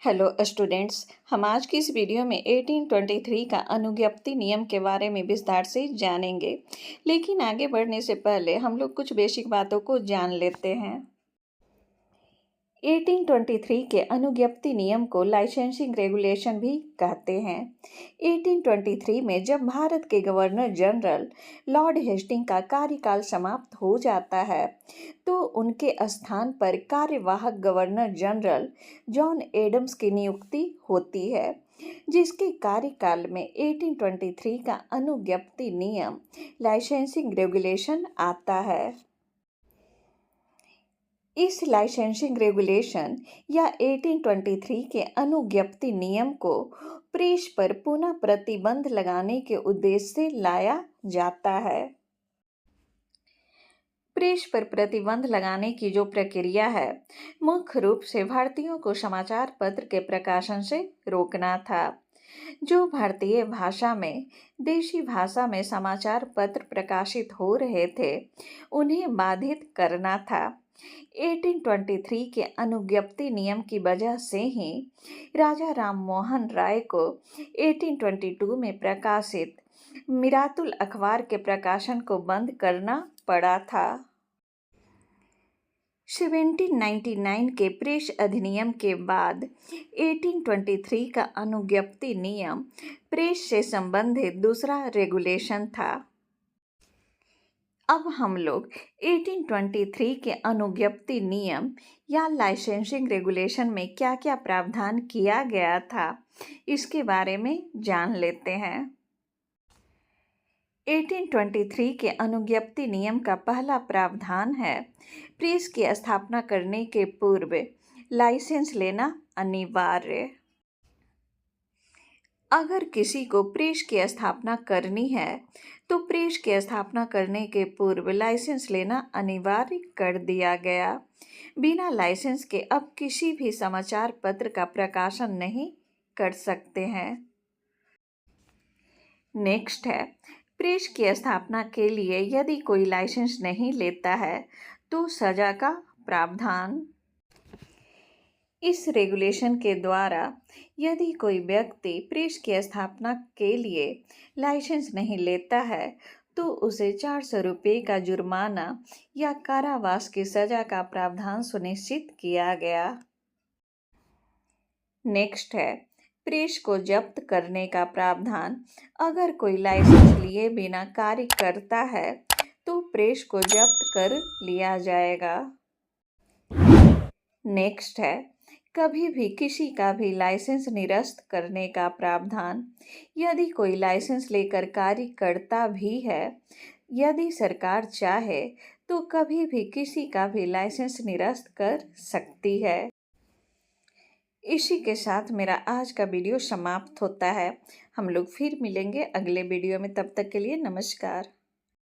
Hello students. हम आज की इस वीडियो में 1823 का अनुज्ञप्ति नियम के बारे में विस्तार से जानेंगे। लेकिन आगे बढ़ने से पहले हम लोग कुछ बेसिक बातों को जान लेते हैं। 1823 के अनुज्ञप्ति नियम को लाइसेंसिंग रेगुलेशन भी कहते हैं। 1823 में जब भारत के गवर्नर जनरल लॉर्ड हेस्टिंग का कार्यकाल समाप्त हो जाता है तो उनके स्थान पर कार्यवाहक गवर्नर जनरल जॉन एडम्स की नियुक्ति होती है, जिसके कार्यकाल में 1823 का अनुज्ञप्ति नियम लाइसेंसिंग रेगुलेशन आता है। इस लाइसेंसिंग रेगुलेशन या 1823 के अनुज्ञप्ति नियम को प्रेस पर पुनः प्रतिबंध लगाने के उद्देश्य से लाया जाता है। प्रेस पर प्रतिबंध लगाने की जो प्रक्रिया है, मुख्य रूप से भारतीयों को समाचार पत्र के प्रकाशन से रोकना था। जो भारतीय भाषा में, देशी भाषा में समाचार पत्र प्रकाशित हो रहे थे, उन्हें बाधित करना था। 1823 के अनुज्ञप्ति नियम की वजह से ही राजा राम मोहन राय को 1822 में प्रकाशित मिरातुल अखबार के प्रकाशन को बंद करना पड़ा था। 1799 के प्रेस अधिनियम के बाद 1823 का अनुज्ञप्ति नियम प्रेस से संबंधित दूसरा रेगुलेशन था। अब हम लोग 1823 के अनुज्ञप्ति नियम या लाइसेंसिंग रेगुलेशन में क्या क्या प्रावधान किया गया था, इसके बारे में जान लेते हैं। 1823 के अनुज्ञप्ति नियम का पहला प्रावधान है, प्रेस की स्थापना करने के पूर्व लाइसेंस लेना अनिवार्य। अगर किसी को प्रेस की स्थापना करनी है तो प्रेस की स्थापना करने के पूर्व लाइसेंस लेना अनिवार्य कर दिया गया। बिना लाइसेंस के अब किसी भी समाचार पत्र का प्रकाशन नहीं कर सकते हैं। नेक्स्ट है, प्रेस की स्थापना के लिए यदि कोई लाइसेंस नहीं लेता है तो सजा का प्रावधान। इस रेगुलेशन के द्वारा यदि कोई व्यक्ति प्रेस की स्थापना के लिए लाइसेंस नहीं लेता है तो उसे 400 रुपये का जुर्माना या कारावास की सजा का प्रावधान सुनिश्चित किया गया। नेक्स्ट है, प्रेस को जब्त करने का प्रावधान। अगर कोई लाइसेंस लिए बिना कार्य करता है तो प्रेस को जब्त कर लिया जाएगा। नेक्स्ट है, कभी भी किसी का भी लाइसेंस निरस्त करने का प्रावधान। यदि कोई लाइसेंस लेकर कार्य करता भी है, यदि सरकार चाहे तो कभी भी किसी का भी लाइसेंस निरस्त कर सकती है। इसी के साथ मेरा आज का वीडियो समाप्त होता है। हम लोग फिर मिलेंगे अगले वीडियो में, तब तक के लिए नमस्कार।